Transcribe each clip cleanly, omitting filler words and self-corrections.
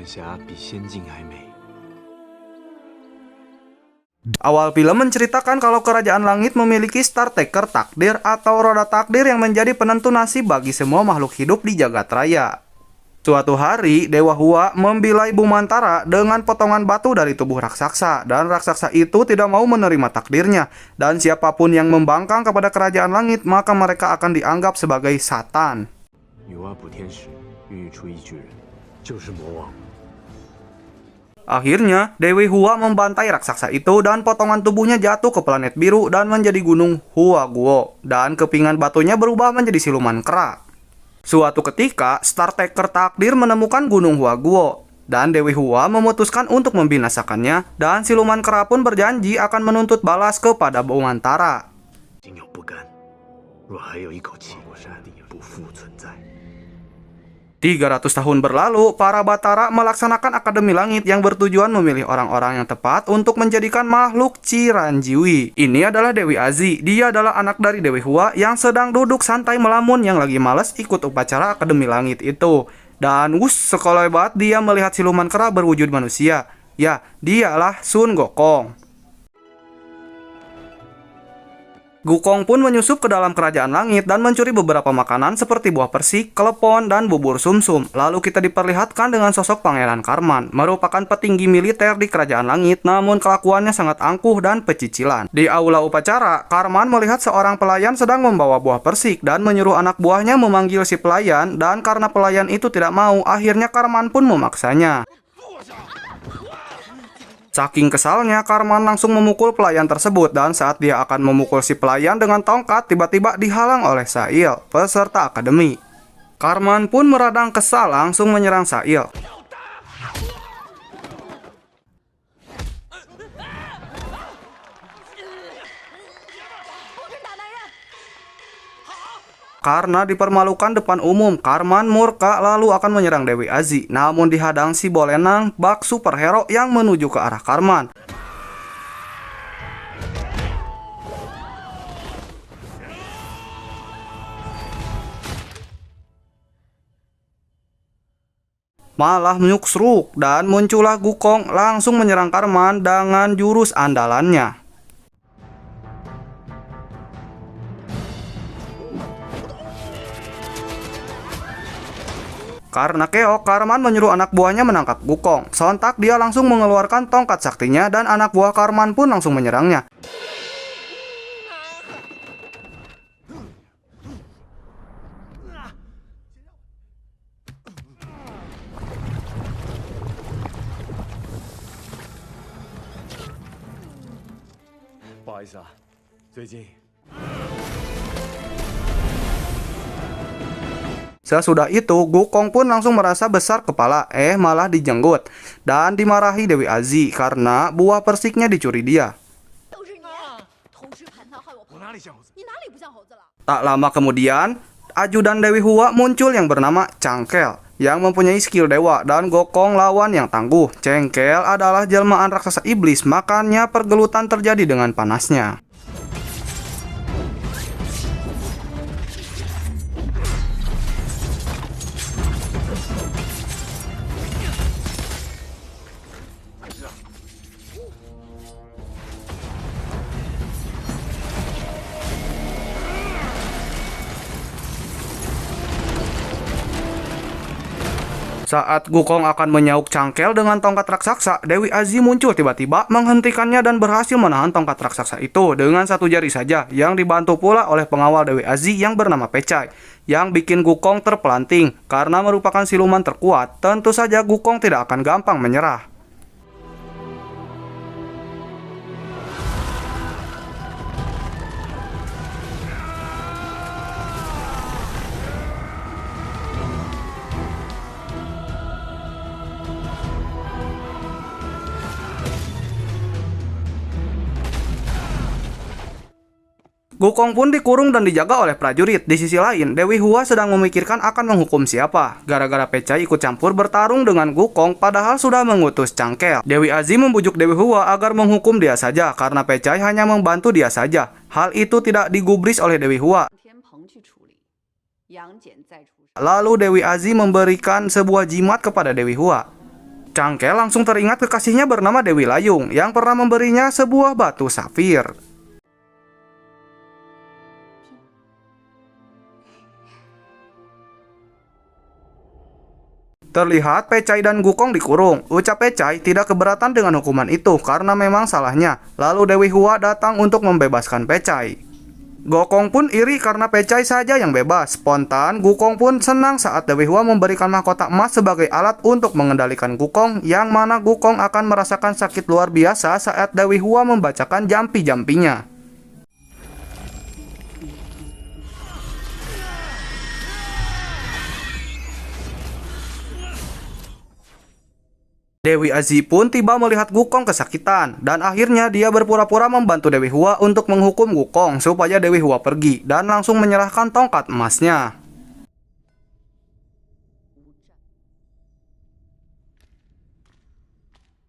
霞比仙境还美。 Awal film menceritakan kalau kerajaan langit memiliki Star Taker takdir atau roda takdir yang menjadi penentu nasib bagi semua makhluk hidup di jagat raya. Suatu hari, Dewa Hua membilai Bumantara dengan potongan batu dari tubuh raksasa, dan raksasa itu tidak mau menerima takdirnya, dan siapapun yang membangkang kepada kerajaan langit, maka mereka akan dianggap sebagai Satan. 女娲补天时，孕育出一巨人，就是魔王。 Akhirnya, Dewi Hua membantai raksasa itu dan potongan tubuhnya jatuh ke planet biru dan menjadi gunung Huaguo, dan kepingan batunya berubah menjadi siluman kera. Suatu ketika, Star Taker takdir menemukan gunung Huaguo, dan Dewi Hua memutuskan untuk membinasakannya, dan siluman kera pun berjanji akan menuntut balas kepada Bumantara. 心有不甘，若还有一口气，我山不复存在。 300 tahun berlalu, para Batara melaksanakan Akademi Langit yang bertujuan memilih orang-orang yang tepat untuk menjadikan makhluk Ciranjiwi. Ini adalah Dewi Azi. Dia adalah anak dari Dewi Hua yang sedang duduk santai melamun yang lagi males ikut upacara Akademi Langit itu. Dan sekolah banget dia melihat siluman kera berwujud manusia. Ya, dialah Sun Gokong. Gukong pun menyusup ke dalam kerajaan langit dan mencuri beberapa makanan seperti buah persik, klepon, dan bubur sumsum. Lalu kita diperlihatkan dengan sosok Pangeran Karman, merupakan petinggi militer di kerajaan langit, namun kelakuannya sangat angkuh dan pecicilan. Di aula upacara, Karman melihat seorang pelayan sedang membawa buah persik dan menyuruh anak buahnya memanggil si pelayan, dan karena pelayan itu tidak mau, akhirnya Karman pun memaksanya. Saking kesalnya, Karman langsung memukul pelayan tersebut, dan saat dia akan memukul si pelayan dengan tongkat, tiba-tiba dihalang oleh Sail, peserta akademi. Karman pun meradang kesal langsung menyerang Sail. Karena dipermalukan depan umum, Karman murka lalu akan menyerang Dewi Azi. Namun dihadang si Bolenang, bak superhero yang menuju ke arah Karman. Malah menyuksruk dan muncullah Gukong langsung menyerang Karman dengan jurus andalannya. Karena keok, Karman menyuruh anak buahnya menangkap Gukong. Sontak dia langsung mengeluarkan tongkat saktinya dan anak buah Karman pun langsung menyerangnya. Sesudah itu, Gukong pun langsung merasa besar kepala, malah dijenggut, dan dimarahi Dewi Azi karena buah persiknya dicuri dia. Tak lama kemudian, ajudan Dewi Hua muncul yang bernama Cangkel, yang mempunyai skill dewa, dan Gokong lawan yang tangguh. Cangkel adalah jelmaan raksasa iblis, makanya pergelutan terjadi dengan panasnya. Saat Gukong akan menyauk Cangkel dengan tongkat raksasa, Dewi Azi muncul tiba-tiba menghentikannya dan berhasil menahan tongkat raksasa itu dengan satu jari saja, yang dibantu pula oleh pengawal Dewi Azi yang bernama Pecai, yang bikin Gukong terpelanting. Karena merupakan siluman terkuat, tentu saja Gukong tidak akan gampang menyerah. Gukong pun dikurung dan dijaga oleh prajurit. Di sisi lain, Dewi Hua sedang memikirkan akan menghukum siapa. Gara-gara Pecai ikut campur bertarung dengan Gukong padahal sudah mengutus Cangkel. Dewi Azi membujuk Dewi Hua agar menghukum dia saja karena Pecai hanya membantu dia saja. Hal itu tidak digubris oleh Dewi Hua. Lalu Dewi Azi memberikan sebuah jimat kepada Dewi Hua. Cangkel langsung teringat kekasihnya bernama Dewi Layung yang pernah memberinya sebuah batu safir. Terlihat Pecai dan Gukong dikurung. Ucap Pecai tidak keberatan dengan hukuman itu karena memang salahnya. Lalu Dewi Hua datang untuk membebaskan Pecai. Gokong pun iri karena Pecai saja yang bebas. Spontan, Gukong pun senang saat Dewi Hua memberikan mahkota emas sebagai alat untuk mengendalikan Gukong, yang mana Gukong akan merasakan sakit luar biasa saat Dewi Hua membacakan jampi-jampinya. Dewi Azi pun tiba melihat Gukong kesakitan, dan akhirnya dia berpura-pura membantu Dewi Hua untuk menghukum Gukong supaya Dewi Hua pergi dan langsung menyerahkan tongkat emasnya.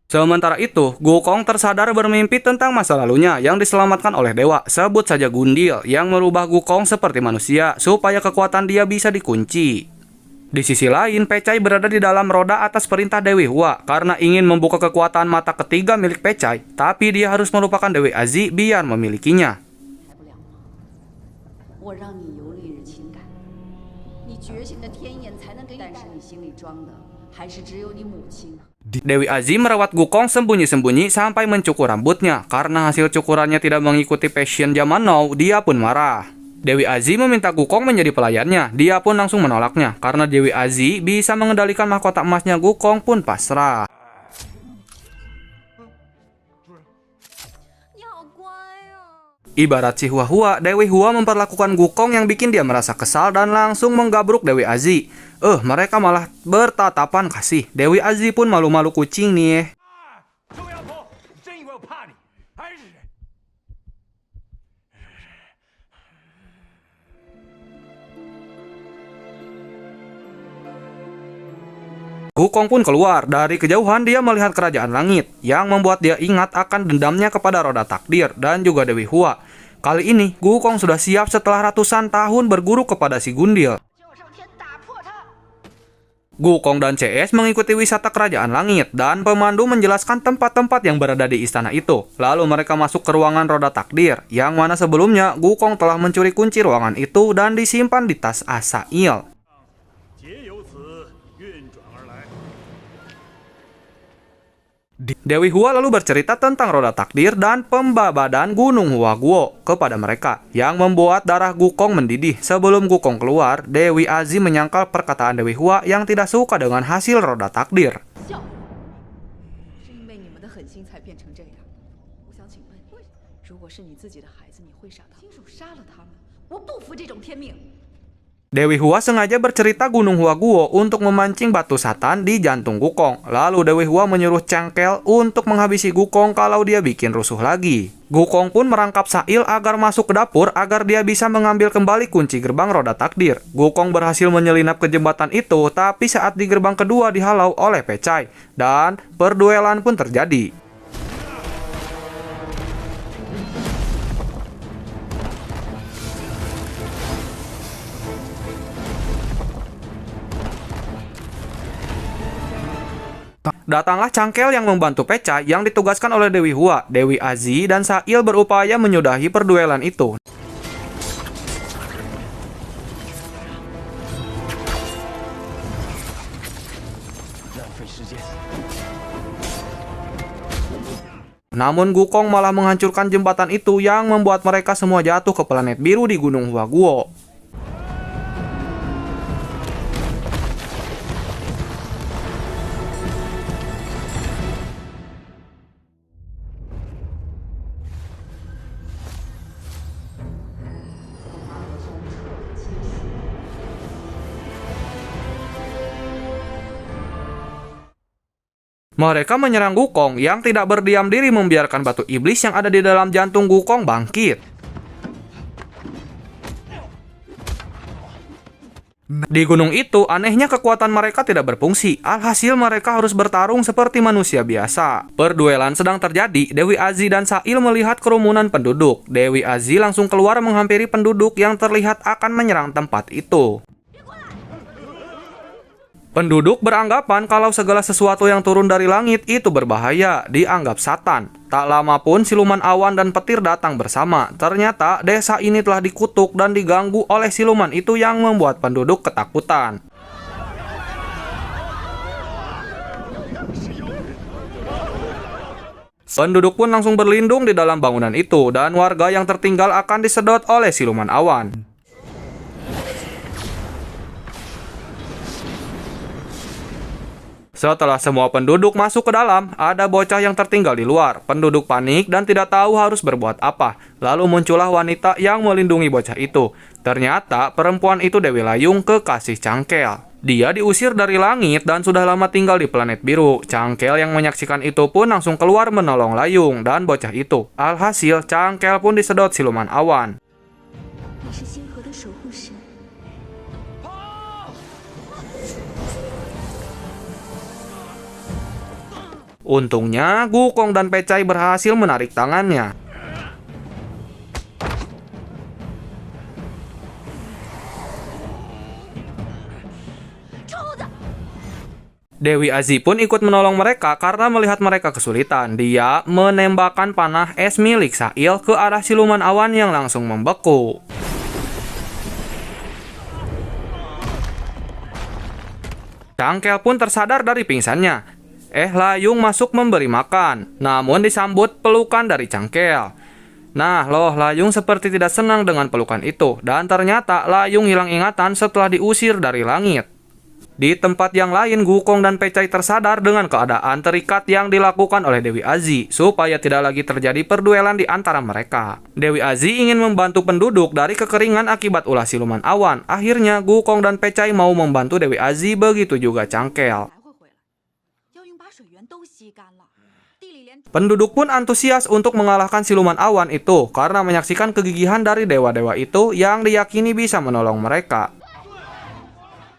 Sementara itu, Gukong tersadar bermimpi tentang masa lalunya yang diselamatkan oleh dewa, sebut saja Gundil, yang merubah Gukong seperti manusia supaya kekuatan dia bisa dikunci. Di sisi lain, Pecai berada di dalam roda atas perintah Dewi Hua karena ingin membuka kekuatan mata ketiga milik Pecai, tapi dia harus melupakan Dewi Azi biar memilikinya. Dewi Azi merawat Gukong sembunyi-sembunyi sampai mencukur rambutnya. Karena hasil cukurannya tidak mengikuti fashion zaman now, dia pun marah. Dewi Azi meminta Gukong menjadi pelayannya. Dia pun langsung menolaknya karena Dewi Azi bisa mengendalikan mahkota emasnya. Gukong pun pasrah. Ibarat si Hua-Hua, Dewi Hua memperlakukan Gukong yang bikin dia merasa kesal dan langsung menggabruk Dewi Azi. Mereka malah bertatapan kasih. Dewi Azi pun malu-malu kucing nih. Gukong pun keluar. Dari kejauhan dia melihat kerajaan langit, yang membuat dia ingat akan dendamnya kepada roda takdir dan juga Dewi Hua. Kali ini Gukong sudah siap setelah ratusan tahun berguru kepada si Gundil. Gukong dan CS mengikuti wisata kerajaan langit dan pemandu menjelaskan tempat-tempat yang berada di istana itu. Lalu mereka masuk ke ruangan roda takdir, yang mana sebelumnya Gukong telah mencuri kunci ruangan itu dan disimpan di tas Asail. Dewi Hua lalu bercerita tentang roda takdir dan pembabadan Gunung Huaguo kepada mereka, yang membuat darah Gukong mendidih. Sebelum Gukong keluar, Dewi Azi menyangkal perkataan Dewi Hua yang tidak suka dengan hasil roda takdir. Dewi Hua sengaja bercerita Gunung Huaguo untuk memancing batu satan di jantung Gukong. Lalu Dewi Hua menyuruh Cangkel untuk menghabisi Gukong kalau dia bikin rusuh lagi. Gukong pun merangkap Sail agar masuk ke dapur agar dia bisa mengambil kembali kunci gerbang roda takdir. Gukong berhasil menyelinap ke jembatan itu, tapi saat di gerbang kedua dihalau oleh Pecai, dan perduelan pun terjadi. Datanglah Cangkel yang membantu Pecai yang ditugaskan oleh Dewi Hua. Dewi Azi dan Sail berupaya menyudahi perduelan itu. Namun Gukong malah menghancurkan jembatan itu yang membuat mereka semua jatuh ke planet biru di Gunung Huaguo. Mereka menyerang Gukong yang tidak berdiam diri membiarkan batu iblis yang ada di dalam jantung Gukong bangkit. Di gunung itu, anehnya kekuatan mereka tidak berfungsi. Alhasil mereka harus bertarung seperti manusia biasa. Perduelan sedang terjadi. Dewi Azi dan Sail melihat kerumunan penduduk. Dewi Azi langsung keluar menghampiri penduduk yang terlihat akan menyerang tempat itu. Penduduk beranggapan kalau segala sesuatu yang turun dari langit itu berbahaya, dianggap satan. Tak lama pun siluman awan dan petir datang bersama. Ternyata desa ini telah dikutuk dan diganggu oleh siluman itu yang membuat penduduk ketakutan. Penduduk pun langsung berlindung di dalam bangunan itu dan warga yang tertinggal akan disedot oleh siluman awan. Setelah semua penduduk masuk ke dalam, ada bocah yang tertinggal di luar. Penduduk panik dan tidak tahu harus berbuat apa. Lalu muncullah wanita yang melindungi bocah itu. Ternyata perempuan itu Dewi Layung, kekasih Cangkel. Dia diusir dari langit dan sudah lama tinggal di planet biru. Cangkel yang menyaksikan itu pun langsung keluar menolong Layung dan bocah itu. Alhasil, Cangkel pun disedot siluman awan. Untungnya, Gukong dan Pecai berhasil menarik tangannya. Dewi Azi pun ikut menolong mereka karena melihat mereka kesulitan. Dia menembakkan panah es milik Sail ke arah siluman awan yang langsung membeku. Cangkel pun tersadar dari pingsannya. Layung masuk memberi makan, namun disambut pelukan dari Cangkel. Nah, Layung seperti tidak senang dengan pelukan itu, dan ternyata Layung hilang ingatan setelah diusir dari langit. Di tempat yang lain, Gukong dan Pecai tersadar dengan keadaan terikat yang dilakukan oleh Dewi Azi, supaya tidak lagi terjadi perduelan di antara mereka. Dewi Azi ingin membantu penduduk dari kekeringan akibat ulah siluman awan. Akhirnya, Gukong dan Pecai mau membantu Dewi Azi, begitu juga Cangkel. Penduduk pun antusias untuk mengalahkan siluman awan itu karena menyaksikan kegigihan dari dewa-dewa itu yang diyakini bisa menolong mereka.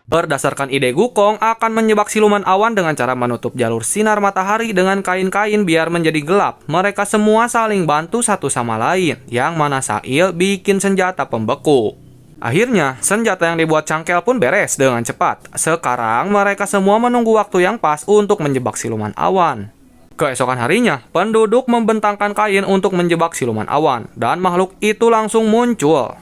Berdasarkan ide Gukong akan menyebab siluman awan dengan cara menutup jalur sinar matahari dengan kain-kain biar menjadi gelap. Mereka semua saling bantu satu sama lain, yang mana Sail bikin senjata pembeku. Akhirnya, senjata yang dibuat Cangkel pun beres dengan cepat. Sekarang mereka semua menunggu waktu yang pas untuk menjebak siluman awan. Keesokan harinya, penduduk membentangkan kain untuk menjebak siluman awan, dan makhluk itu langsung muncul.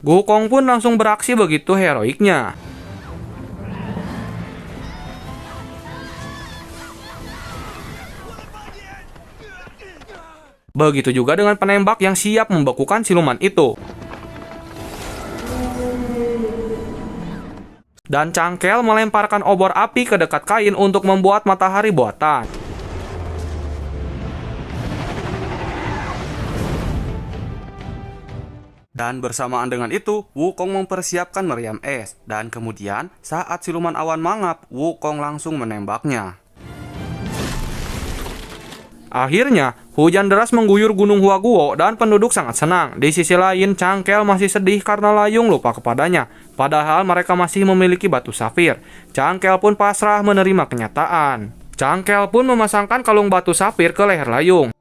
Gukong pun langsung beraksi begitu heroiknya. Begitu juga dengan penembak yang siap membekukan siluman itu. Dan Cangkel melemparkan obor api ke dekat kain untuk membuat matahari buatan. Dan bersamaan dengan itu, Wukong mempersiapkan meriam es. Dan kemudian, saat siluman awan mangap, Wukong langsung menembaknya. Akhirnya, hujan deras mengguyur Gunung Huaguo dan penduduk sangat senang. Di sisi lain, Cangkel masih sedih karena Layung lupa kepadanya. Padahal mereka masih memiliki batu safir. Cangkel pun pasrah menerima kenyataan. Cangkel pun memasangkan kalung batu safir ke leher Layung.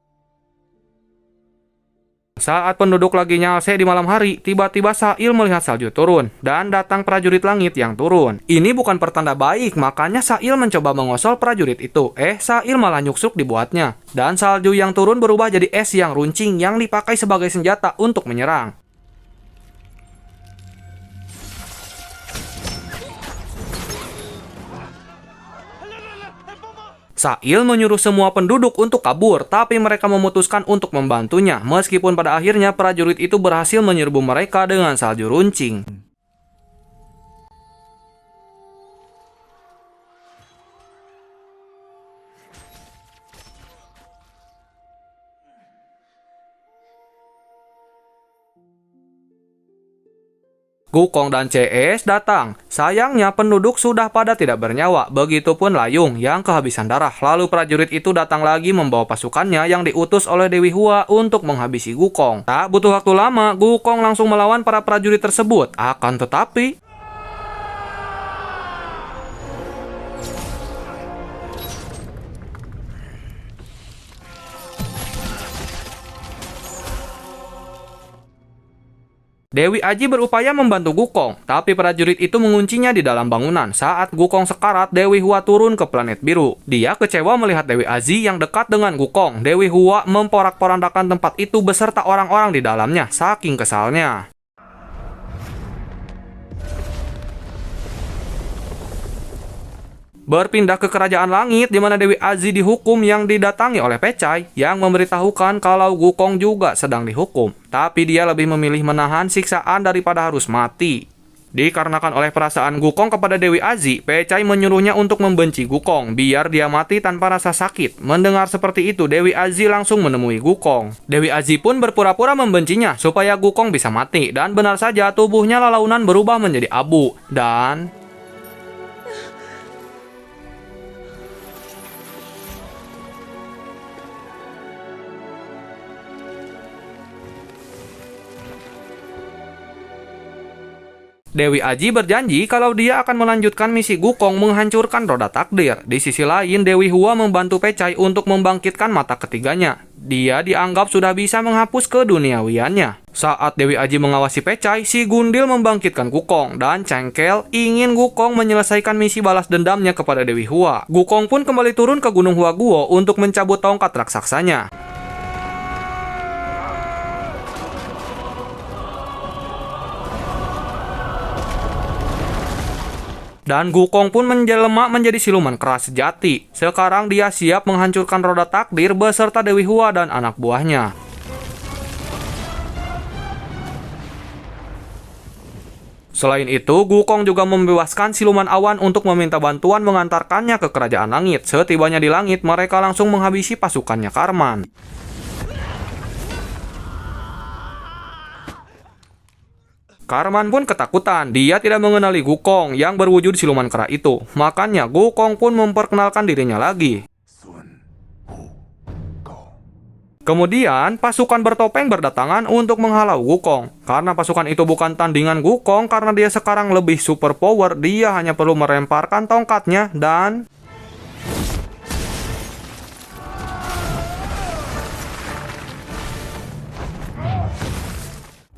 Saat penduduk lagi nyalse di malam hari, tiba-tiba Sail melihat salju turun, dan datang prajurit langit yang turun. Ini bukan pertanda baik, makanya Sail mencoba mengosol prajurit itu. Sail malah nyuksuk dibuatnya. Dan salju yang turun berubah jadi es yang runcing yang dipakai sebagai senjata untuk menyerang. Sail menyuruh semua penduduk untuk kabur, tapi mereka memutuskan untuk membantunya, meskipun pada akhirnya prajurit itu berhasil menyerbu mereka dengan salju runcing. Gukong dan CS datang. Sayangnya penduduk sudah pada tidak bernyawa, begitupun Layung yang kehabisan darah. Lalu prajurit itu datang lagi membawa pasukannya yang diutus oleh Dewi Hua untuk menghabisi Gukong. Tak butuh waktu lama, Gukong langsung melawan para prajurit tersebut. Akan tetapi, Dewi Aji berupaya membantu Gukong, tapi prajurit itu menguncinya di dalam bangunan. Saat Gukong sekarat, Dewi Hua turun ke planet biru. Dia kecewa melihat Dewi Aji yang dekat dengan Gukong. Dewi Hua memporak-porandakan tempat itu beserta orang-orang di dalamnya, saking kesalnya. Berpindah ke kerajaan langit di mana Dewi Aji dihukum yang didatangi oleh Pecai yang memberitahukan kalau Gukong juga sedang dihukum. Tapi dia lebih memilih menahan siksaan daripada harus mati. Dikarenakan oleh perasaan Gukong kepada Dewi Aji, Pecai menyuruhnya untuk membenci Gukong biar dia mati tanpa rasa sakit. Mendengar seperti itu, Dewi Aji langsung menemui Gukong. Dewi Aji pun berpura-pura membencinya supaya Gukong bisa mati. Dan benar saja tubuhnya lalaunan berubah menjadi abu. Dan Dewi Aji berjanji kalau dia akan melanjutkan misi Gukong menghancurkan roda takdir. Di sisi lain, Dewi Hua membantu Pecai untuk membangkitkan mata ketiganya. Dia dianggap sudah bisa menghapus keduniawiannya. Saat Dewi Aji mengawasi Pecai, si Gundil membangkitkan Gukong dan Cengkel ingin Gukong menyelesaikan misi balas dendamnya kepada Dewi Hua. Gukong pun kembali turun ke Gunung Hua Guo untuk mencabut tongkat raksasanya. Dan Gukong pun menjelma menjadi siluman keras sejati. Sekarang dia siap menghancurkan roda takdir beserta Dewi Hua dan anak buahnya. Selain itu, Gukong juga membebaskan siluman awan untuk meminta bantuan mengantarkannya ke kerajaan langit. Setibanya di langit, mereka langsung menghabisi pasukannya Karman. Karman pun ketakutan, dia tidak mengenali Gukong yang berwujud siluman kera itu. Makanya Gukong pun memperkenalkan dirinya lagi. Kemudian pasukan bertopeng berdatangan untuk menghalau Gukong. Karena pasukan itu bukan tandingan Gukong karena dia sekarang lebih super power, dia hanya perlu melemparkan tongkatnya dan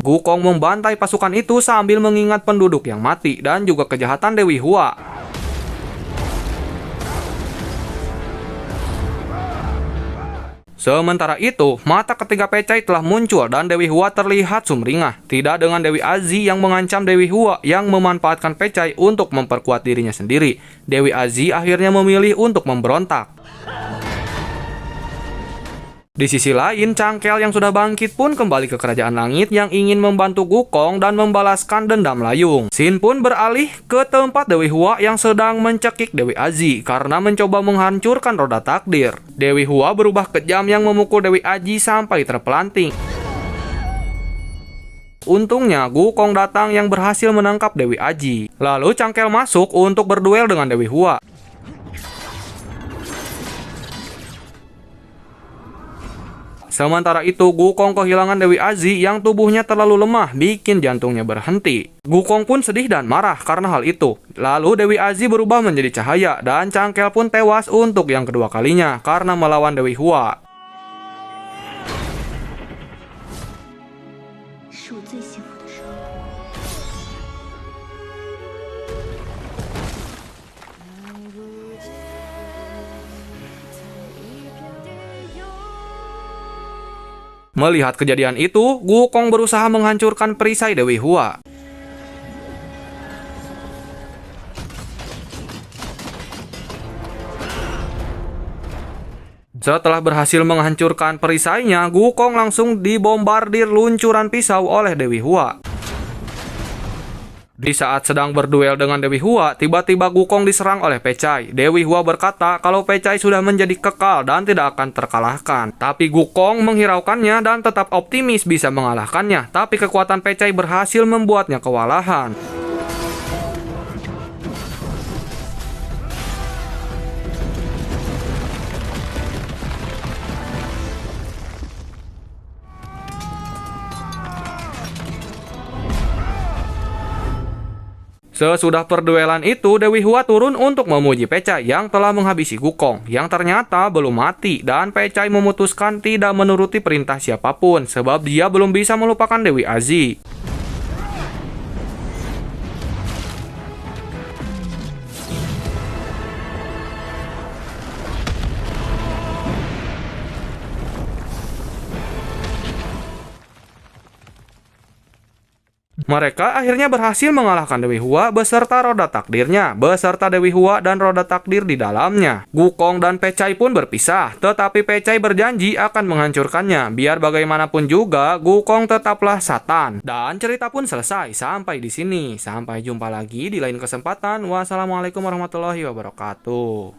Gukong membantai pasukan itu sambil mengingat penduduk yang mati dan juga kejahatan Dewi Hua. Sementara itu, mata ketiga Pecai telah muncul dan Dewi Hua terlihat sumringah. Tidak dengan Dewi Aji yang mengancam Dewi Hua yang memanfaatkan Pecai untuk memperkuat dirinya sendiri. Dewi Aji akhirnya memilih untuk memberontak. Di sisi lain, Cangkel yang sudah bangkit pun kembali ke kerajaan langit yang ingin membantu Gukong dan membalaskan dendam Layung. Sin pun beralih ke tempat Dewi Hua yang sedang mencekik Dewi Aji karena mencoba menghancurkan roda takdir. Dewi Hua berubah kejam yang memukul Dewi Aji sampai terpelanting. Untungnya Gukong datang yang berhasil menangkap Dewi Aji. Lalu Cangkel masuk untuk berduel dengan Dewi Hua. Sementara itu, Gukong kehilangan Dewi Aji yang tubuhnya terlalu lemah, bikin jantungnya berhenti. Gukong pun sedih dan marah karena hal itu. Lalu Dewi Aji berubah menjadi cahaya, dan Cangkel pun tewas untuk yang kedua kalinya karena melawan Dewi Hua. Melihat kejadian itu, Gukong berusaha menghancurkan perisai Dewi Hua. Setelah berhasil menghancurkan perisainya, Gukong langsung dibombardir luncuran pisau oleh Dewi Hua. Di saat sedang berduel dengan Dewi Hua, tiba-tiba Gukong diserang oleh Pecai. Dewi Hua berkata kalau Pecai sudah menjadi kekal dan tidak akan terkalahkan. Tapi Gukong menghiraukannya dan tetap optimis bisa mengalahkannya. Tapi kekuatan Pecai berhasil membuatnya kewalahan. Sesudah perduelan itu, Dewi Hua turun untuk memuji Pecai yang telah menghabisi Gukong, yang ternyata belum mati, dan Pecai memutuskan tidak menuruti perintah siapapun, sebab dia belum bisa melupakan Dewi Aji. Mereka akhirnya berhasil mengalahkan Dewi Hua beserta roda takdirnya, beserta Dewi Hua dan roda takdir di dalamnya. Wukong dan Pecai pun berpisah, tetapi Pecai berjanji akan menghancurkannya. Biar bagaimanapun juga, Wukong tetaplah Satan. Dan cerita pun selesai sampai di sini. Sampai jumpa lagi di lain kesempatan. Wassalamualaikum warahmatullahi wabarakatuh.